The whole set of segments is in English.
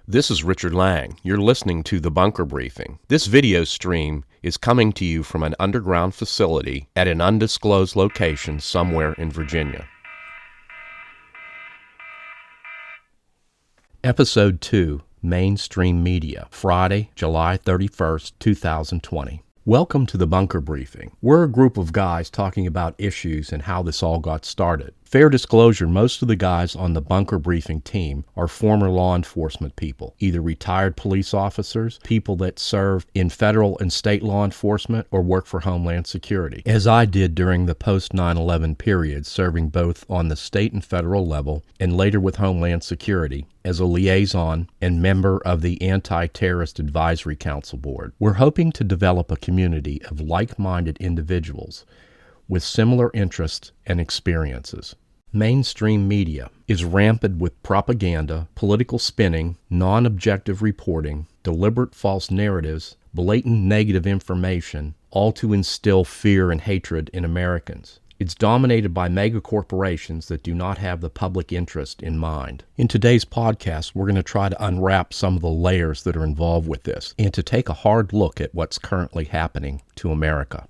This is Richard Lang. You're listening to The Bunker Briefing. This video stream is coming to you from an underground facility at an undisclosed location somewhere in Virginia. Episode 2, Mainstream Media, Friday, July 31st, 2020. Welcome to The Bunker Briefing. We're a group of guys talking about issues and how this all got started. Fair disclosure, most of the guys on the Bunker Briefing team are former law enforcement people, either retired police officers, people that served in federal and state law enforcement, or work for Homeland Security, as I did during the post-9/11 period, serving both on the state and federal level, and later with Homeland Security as a liaison and member of the Anti-Terrorist Advisory Council Board. We're hoping to develop a community of like-minded individuals with similar interests and experiences. Mainstream media is rampant with propaganda, political spinning, non-objective reporting, deliberate false narratives, blatant negative information, all to instill fear and hatred in Americans. It's dominated by mega corporations that do not have the public interest in mind. In today's podcast, we're going to try to unwrap some of the layers that are involved with this and to take a hard look at what's currently happening to America.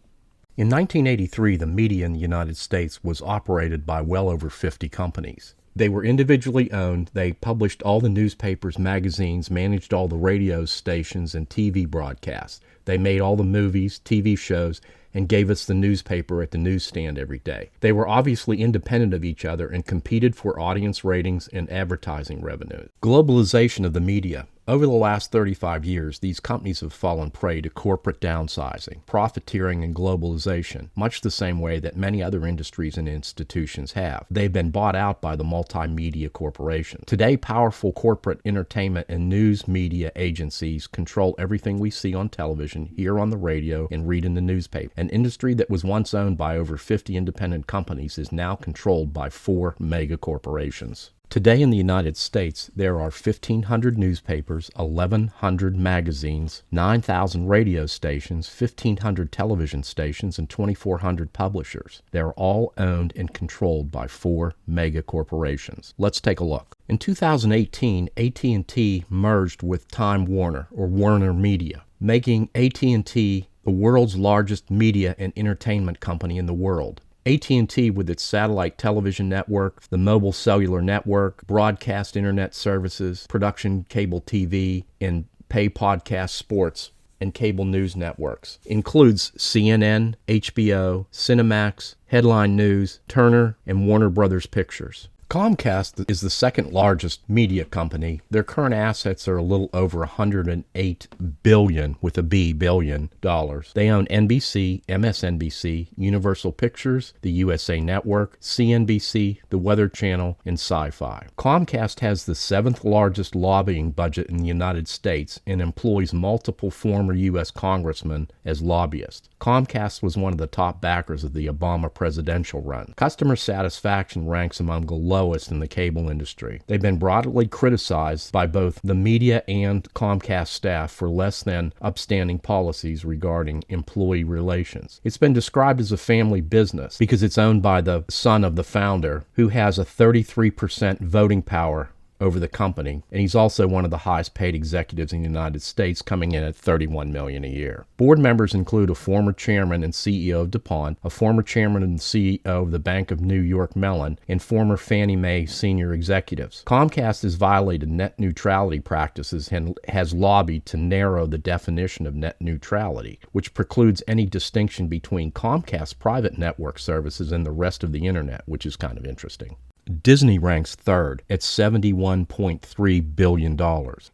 In 1983, the media in the United States was operated by well over 50 companies. They were individually owned. They published all the newspapers, magazines, managed all the radio stations and TV broadcasts. They made all the movies, TV shows, and gave us the newspaper at the newsstand every day. They were obviously independent of each other and competed for audience ratings and advertising revenue. Globalization of the media. Over the last 35 years, these companies have fallen prey to corporate downsizing, profiteering, and globalization, much the same way that many other industries and institutions have. They've been bought out by the multimedia corporations. Today, powerful corporate entertainment and news media agencies control everything we see on television, hear on the radio, and read in the newspaper. An industry that was once owned by over 50 independent companies is now controlled by 4 mega corporations. Today in the United States, there are 1,500 newspapers, 1,100 magazines, 9,000 radio stations, 1,500 television stations, and 2,400 publishers. They're all owned and controlled by 4 mega corporations. Let's take a look. In 2018, AT&T merged with Time Warner, or Warner Media, making AT&T the world's largest media and entertainment company in the world. AT&T, with its satellite television network, the mobile cellular network, broadcast internet services, production cable TV, and pay podcast sports and cable news networks, includes CNN, HBO, Cinemax, Headline News, Turner, and Warner Brothers Pictures. Comcast is the second largest media company. Their current assets are a little over $108 billion, with a B, billion dollars. They own NBC, MSNBC, Universal Pictures, the USA Network, CNBC, the Weather Channel, and Sci-Fi. Comcast has the 7th largest lobbying budget in the United States and employs multiple former U.S. congressmen as lobbyists. Comcast was one of the top backers of the Obama presidential run. Customer satisfaction ranks among the lowest in the cable industry. They've been broadly criticized by both the media and Comcast staff for less than upstanding policies regarding employee relations. It's been described as a family business because it's owned by the son of the founder, who has a 33% voting power over the company, and he's also one of the highest paid executives in the United States, coming in at $31 million a year. Board members include a former chairman and CEO of DuPont, a former chairman and CEO of the Bank of New York Mellon, and former Fannie Mae senior executives. Comcast has violated net neutrality practices and has lobbied to narrow the definition of net neutrality, which precludes any distinction between Comcast's private network services and the rest of the internet, which is kind of interesting. Disney ranks third at $71.3 billion.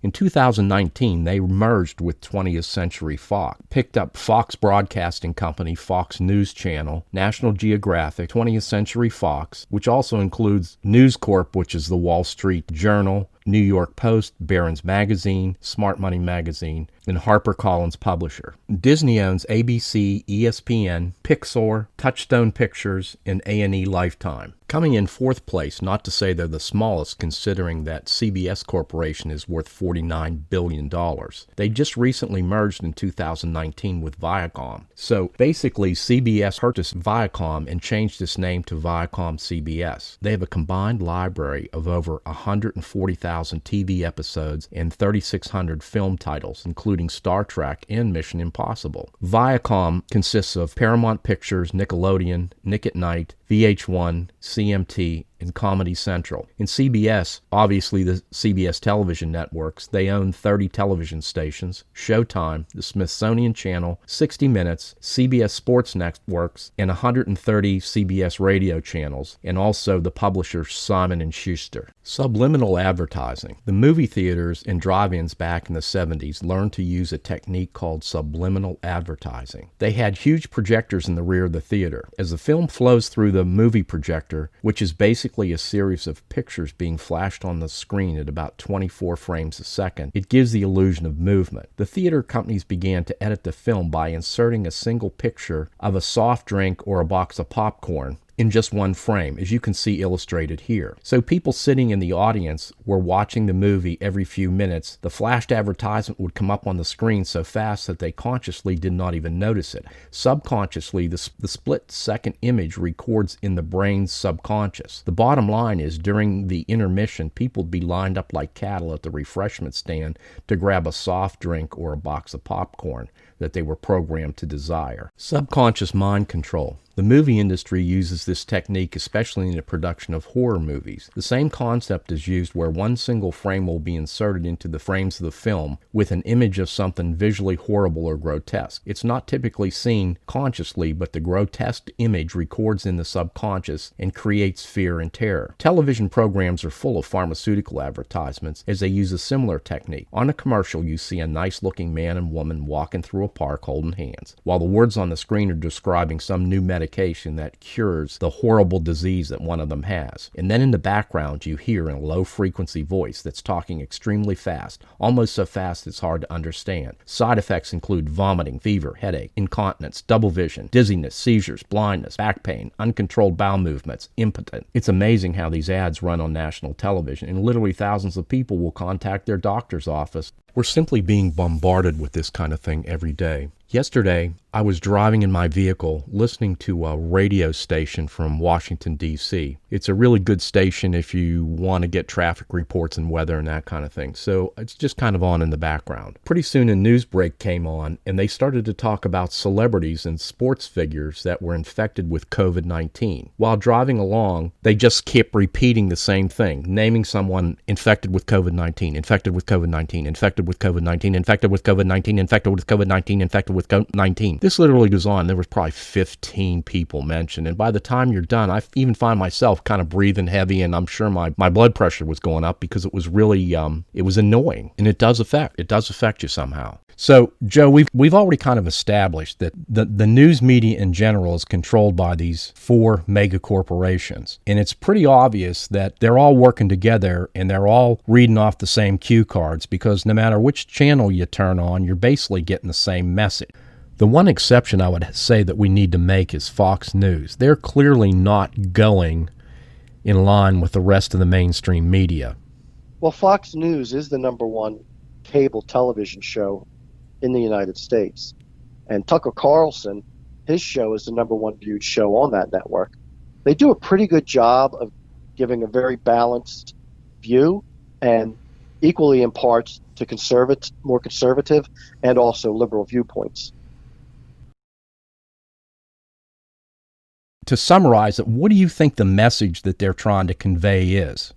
In 2019, they merged with 20th Century Fox, picked up Fox Broadcasting Company, Fox News Channel, National Geographic, 20th Century Fox, which also includes News Corp, which is the Wall Street Journal, New York Post, Barron's Magazine, Smart Money Magazine, and HarperCollins publisher. Disney owns ABC, ESPN, Pixar, Touchstone Pictures, and A&E Lifetime. Coming in fourth place, not to say they're the smallest considering that CBS Corporation is worth $49 billion. They just recently merged in 2019 with Viacom. So basically CBS purchased Viacom and changed its name to Viacom CBS. They have a combined library of over 140,000 TV episodes and 3,600 film titles, including Star Trek and Mission Impossible. Viacom consists of Paramount Pictures, Nickelodeon, Nick at Night, VH1, CMT, and Comedy Central. In CBS, obviously the CBS television networks, they own 30 television stations, Showtime, the Smithsonian Channel, 60 Minutes, CBS Sports Networks, and 130 CBS radio channels, and also the publisher Simon & Schuster. Subliminal advertising. The movie theaters and drive-ins back in the 70s learned to use a technique called subliminal advertising. They had huge projectors in the rear of the theater. As the film flows through the movie projector, which is basically a series of pictures being flashed on the screen at about 24 frames a second, it gives the illusion of movement. The theater companies began to edit the film by inserting a single picture of a soft drink or a box of popcorn in just one frame, as you can see illustrated here. So people sitting in the audience were watching the movie every few minutes. The flashed advertisement would come up on the screen so fast that they consciously did not even notice it. Subconsciously, the split-second image records in the brain's subconscious. The bottom line is, during the intermission, people would be lined up like cattle at the refreshment stand to grab a soft drink or a box of popcorn that they were programmed to desire. Subconscious mind control. The movie industry uses this technique especially in the production of horror movies. The same concept is used where one single frame will be inserted into the frames of the film with an image of something visually horrible or grotesque. It's not typically seen consciously, but the grotesque image records in the subconscious and creates fear and terror. Television programs are full of pharmaceutical advertisements as they use a similar technique. On a commercial, you see a nice-looking man and woman walking through a park holding hands, while the words on the screen are describing some new medication that cures the horrible disease that one of them has. And then in the background, you hear in a low-frequency voice that's talking extremely fast, almost so fast it's hard to understand. Side effects include vomiting, fever, headache, incontinence, double vision, dizziness, seizures, blindness, back pain, uncontrolled bowel movements, impotent. It's amazing how these ads run on national television, and literally thousands of people will contact their doctor's office. We're simply being bombarded with this kind of thing every day. Yesterday, I was driving in my vehicle listening to a radio station from Washington, D.C. It's a really good station if you want to get traffic reports and weather and that kind of thing. So it's just kind of on in the background. Pretty soon a news break came on and they started to talk about celebrities and sports figures that were infected with COVID-19. While driving along, they just kept repeating the same thing, naming someone infected with COVID-19, infected with COVID-19, infected with COVID-19, infected with COVID-19, infected with COVID-19, infected with COVID-19. This literally goes on. There was probably 15 people mentioned. And by the time you're done, I even find myself kind of breathing heavy, and I'm sure my blood pressure was going up because it was really, it was annoying. And it does affect you somehow. So, Joe, we've already kind of established that the news media in general is controlled by these four mega corporations. And it's pretty obvious that they're all working together and they're all reading off the same cue cards, because no matter which channel you turn on, you're basically getting the same message. The one exception I would say that we need to make is Fox News. They're clearly not going in line with the rest of the mainstream media. Well, Fox News is the number one cable television show in the United States. And Tucker Carlson, his show is the number one viewed show on that network. They do a pretty good job of giving a very balanced view, and equally in parts to more conservative and also liberal viewpoints. To summarize it, what do you think the message that they're trying to convey is?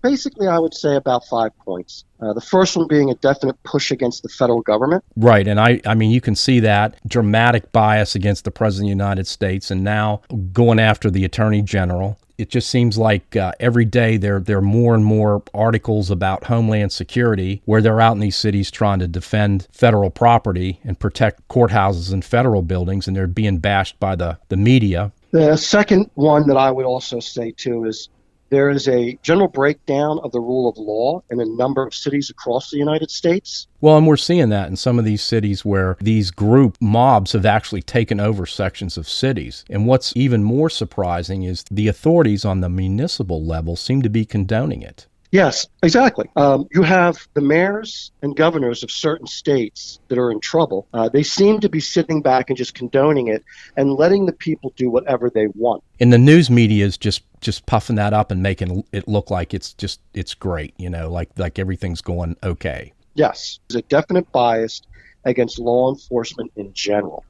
Basically, I would say about 5 points. The first one being a definite push against the federal government. Right, and I mean, you can see that dramatic bias against the President of the United States, and now going after the Attorney General. It just seems like every day there are more and more articles about Homeland Security where they're out in these cities trying to defend federal property and protect courthouses and federal buildings, and they're being bashed by the media. The second one that I would also say, too, is There is a general breakdown of the rule of law in a number of cities across the United States. Well, and we're seeing that in some of these cities where these group mobs have actually taken over sections of cities. And what's even more surprising is the authorities on the municipal level seem to be condoning it. Yes, exactly. You have the mayors and governors of certain states that are in trouble. They seem to be sitting back and just condoning it and letting the people do whatever they want. And the news media is just puffing that up and making it look like it's great, like everything's going okay. Yes, there's a definite bias against law enforcement in general.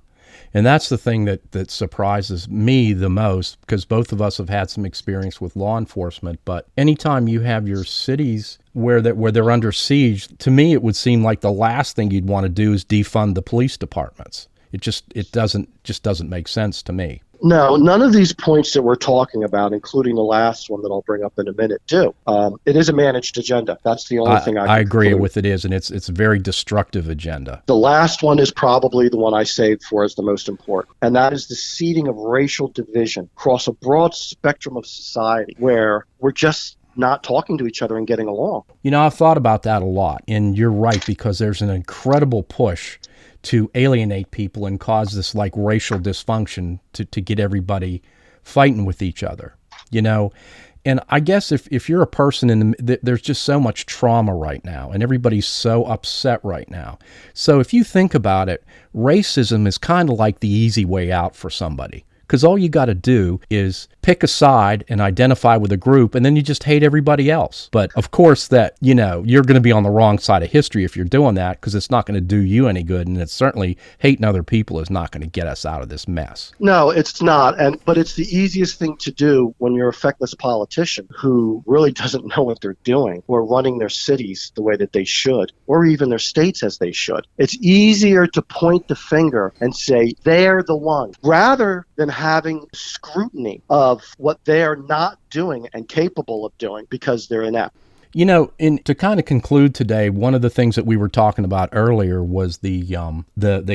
And that's the thing that surprises me the most, because both of us have had some experience with law enforcement. But anytime you have your cities where they're under siege, to me it would seem like the last thing you'd want to do is defund the police departments. It doesn't make sense to me. No, none of these points that we're talking about, including the last one that I'll bring up in a minute, do. It is a managed agenda. That's the only thing I agree with it is, and it's a very destructive agenda. The last one is probably the one I saved for as the most important, and that is the seeding of racial division across a broad spectrum of society where we're just not talking to each other and getting along. I've thought about that a lot, and you're right, because there's an incredible push to alienate people and cause this like racial dysfunction to get everybody fighting with each other, And I guess if you're a person there's just so much trauma right now and everybody's so upset right now. So if you think about it, racism is kind of like the easy way out for somebody. Because all you got to do is pick a side and identify with a group, and then you just hate everybody else. But of course that, you're going to be on the wrong side of history if you're doing that, because it's not going to do you any good. And it's certainly hating other people is not going to get us out of this mess. No, it's not. But it's the easiest thing to do when you're a feckless politician who really doesn't know what they're doing or running their cities the way that they should, or even their states as they should. It's easier to point the finger and say they're the one, rather than having scrutiny of what they're not doing and capable of doing because they're inept. To kind of conclude today, one of the things that we were talking about earlier was the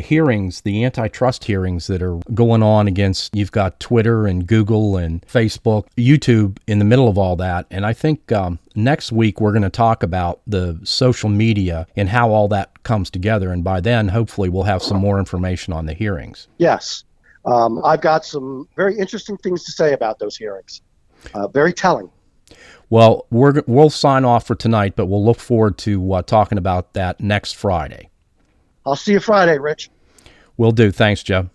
hearings, the antitrust hearings that are going on against, you've got Twitter and Google and Facebook, YouTube in the middle of all that. And I think next week we're going to talk about the social media and how all that comes together. And by then, hopefully, we'll have some more information on the hearings. Yes. I've got some very interesting things to say about those hearings. Very telling. Well, we'll sign off for tonight, but we'll look forward to talking about that next Friday. I'll see you Friday, Rich. Will do. Thanks, Joe.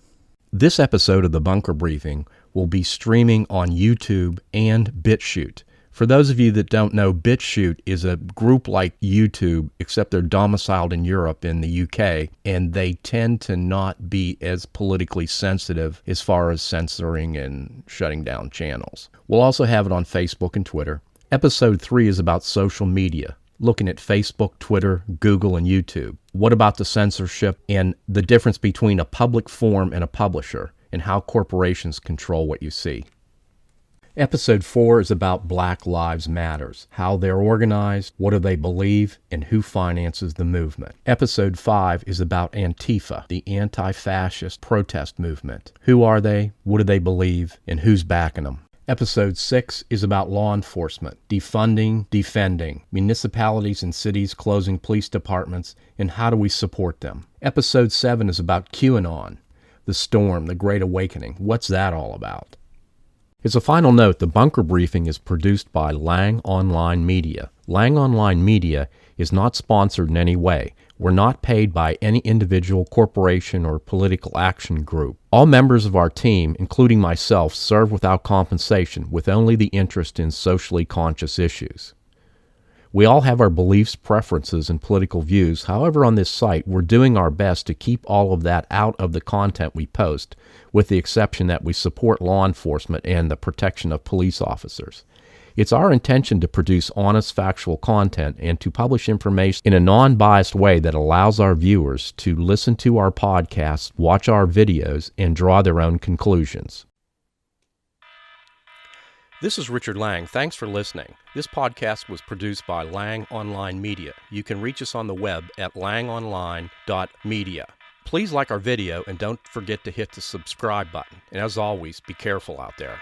This episode of the Bunker Briefing will be streaming on YouTube and BitShoot. For those of you that don't know, BitShoot is a group like YouTube, except they're domiciled in Europe, in the UK, and they tend to not be as politically sensitive as far as censoring and shutting down channels. We'll also have it on Facebook and Twitter. Episode 3 is about social media, looking at Facebook, Twitter, Google, and YouTube. What about the censorship and the difference between a public forum and a publisher, and how corporations control what you see? Episode 4 is about Black Lives Matters, how they're organized, what do they believe, and who finances the movement. Episode 5 is about Antifa, the anti-fascist protest movement. Who are they, what do they believe, and who's backing them? Episode 6 is about law enforcement, defunding, defending, municipalities and cities closing police departments, and how do we support them. Episode 7 is about QAnon, the storm, the Great Awakening. What's that all about? As a final note, the Bunker Briefing is produced by Lang Online Media. Lang Online Media is not sponsored in any way. We're not paid by any individual corporation or political action group. All members of our team, including myself, serve without compensation, with only the interest in socially conscious issues. We all have our beliefs, preferences, and political views. However, on this site, we're doing our best to keep all of that out of the content we post, with the exception that we support law enforcement and the protection of police officers. It's our intention to produce honest, factual content and to publish information in a non-biased way that allows our viewers to listen to our podcasts, watch our videos, and draw their own conclusions. This is Richard Lang. Thanks for listening. This podcast was produced by Lang Online Media. You can reach us on the web at langonline.media. Please like our video and don't forget to hit the subscribe button. And as always, be careful out there.